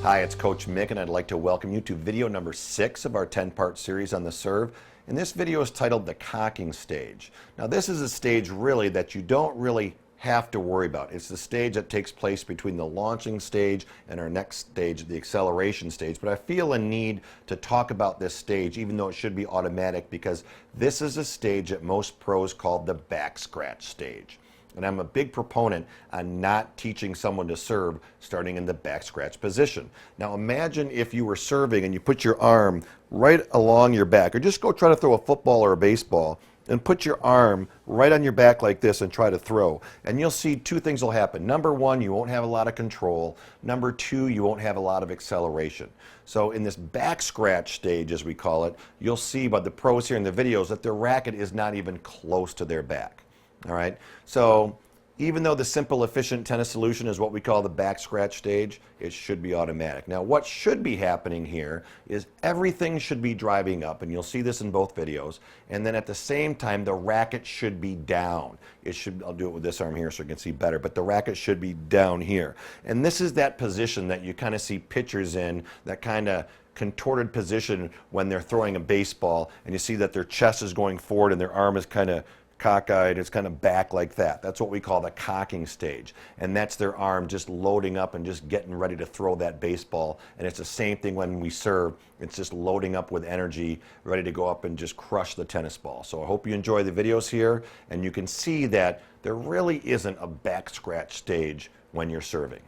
Hi, it's Coach Mick, and I'd like to welcome you to video number 6 of our 10-part series on the serve. And this video is titled the cocking stage. Now, this is a stage really that you don't really have to worry about. It's the stage that takes place between the launching stage and our next stage, the acceleration stage. But I feel a need to talk about this stage, even though it should be automatic, because this is a stage that most pros call the backscratch stage. And I'm a big proponent on not teaching someone to serve starting in the backscratch position. Now imagine if you were serving and you put your arm right along your back, or just go try to throw a football or a baseball and put your arm right on your back like this and try to throw. And you'll see two things will happen. Number one, you won't have a lot of control. Number two, you won't have a lot of acceleration. So in this backscratch stage, as we call it, you'll see by the pros here in the videos that their racket is not even close to their back. All right, so even though the simple, efficient tennis solution is what we call the backscratch stage, it should be automatic. Now, what should be happening here is everything should be driving up, and you'll see this in both videos, and then at the same time, the racket should be down. It should, I'll do it with this arm here so you can see better, but the racket should be down here. And this is that position that you kind of see pitchers in, that kind of contorted position when they're throwing a baseball, and you see that their chest is going forward and their arm is kind of cockeyed, it's kind of back like that. That's what we call the cocking stage. And that's their arm just loading up and just getting ready to throw that baseball. And it's the same thing when we serve. It's just loading up with energy, ready to go up and just crush the tennis ball. So I hope you enjoy the videos here, and you can see that there really isn't a backscratch stage when you're serving.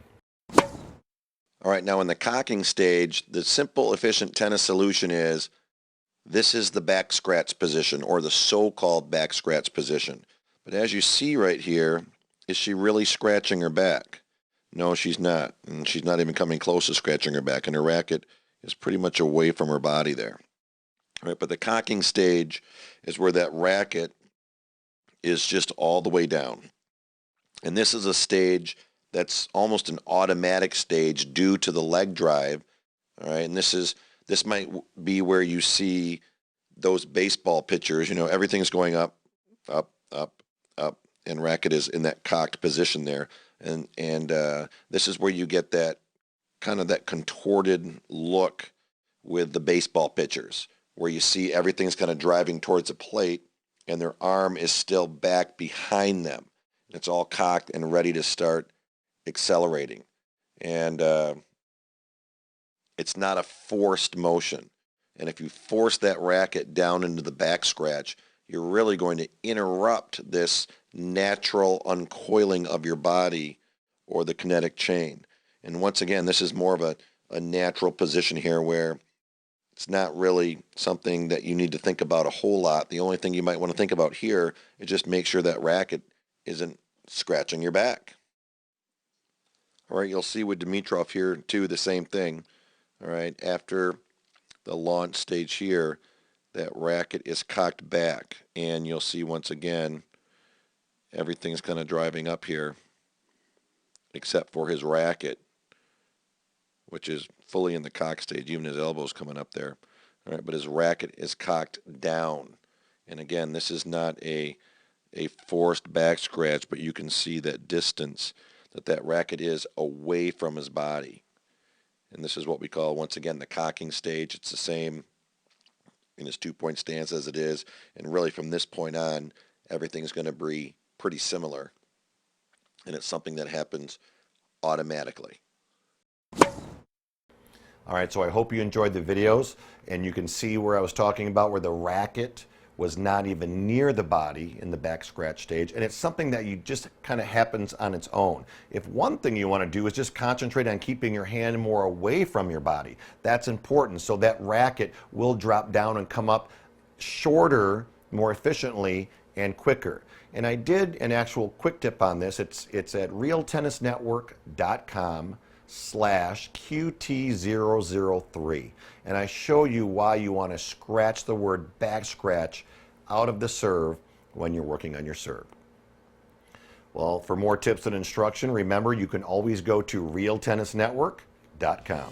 All right, now in the cocking stage, the simple, efficient tennis solution is this is the back scratch position, or the so-called back scratch position. But as you see right here, is she really scratching her back? No, she's not. And she's not even coming close to scratching her back. And her racket is pretty much away from her body there. All right, but the cocking stage is where that racket is just all the way down. And this is a stage that's almost an automatic stage due to the leg drive. All right, and this might be where you see those baseball pitchers, you know, everything's going up, up, up, up, and racket is in that cocked position there. And this is where you get that kind of that contorted look with the baseball pitchers, where you see everything's kind of driving towards the plate and their arm is still back behind them. It's all cocked and ready to start accelerating. And it's not a forced motion. And if you force that racket down into the back scratch, you're really going to interrupt this natural uncoiling of your body or the kinetic chain. And once again, this is more of a natural position here where it's not really something that you need to think about a whole lot. The only thing you might want to think about here is just make sure that racket isn't scratching your back. All right, you'll see with Dimitrov here too, the same thing. All right, after the launch stage here, that racket is cocked back, and you'll see once again everything's kind of driving up here except for his racket, which is fully in the cock stage, even his elbow's coming up there. All right, but his racket is cocked down. And again, this is not a forced back scratch, but you can see that distance that racket is away from his body. And this is what we call, once again, the cocking stage. It's the same in his two-point stance as it is. And really from this point on, everything's going to be pretty similar. And it's something that happens automatically. All right, so I hope you enjoyed the videos, and you can see where I was talking about where the racket was not even near the body in the back scratch stage, and it's something that you just kind of happens on its own. If one thing you want to do is just concentrate on keeping your hand more away from your body, that's important, so that racket will drop down and come up shorter, more efficiently, and quicker. And I did an actual quick tip on this. It's at realtennisnetwork.com/QT003, and I show you why you want to scratch the word back scratch out of the serve when you're working on your serve. Well, for more tips and instruction, remember you can always go to realtennisnetwork.com.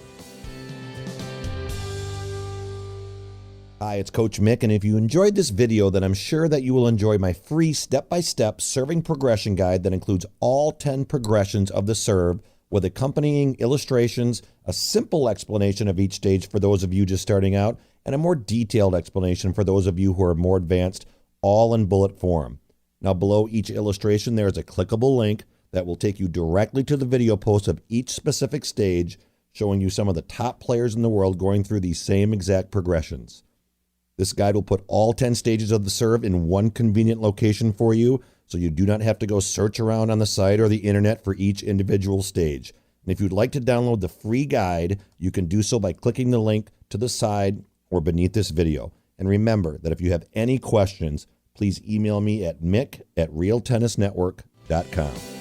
Hi, it's Coach Mick, and if you enjoyed this video, then I'm sure that you will enjoy my free step-by-step serving progression guide that includes all 10 progressions of the serve with accompanying illustrations, a simple explanation of each stage for those of you just starting out, and a more detailed explanation for those of you who are more advanced, all in bullet form. Now, below each illustration, there is a clickable link that will take you directly to the video post of each specific stage, showing you some of the top players in the world going through these same exact progressions. This guide will put all 10 stages of the serve in one convenient location for you, so you do not have to go search around on the site or the internet for each individual stage. And if you'd like to download the free guide, you can do so by clicking the link to the side or beneath this video. And remember that if you have any questions, please email me at mick@realtennisnetwork.com.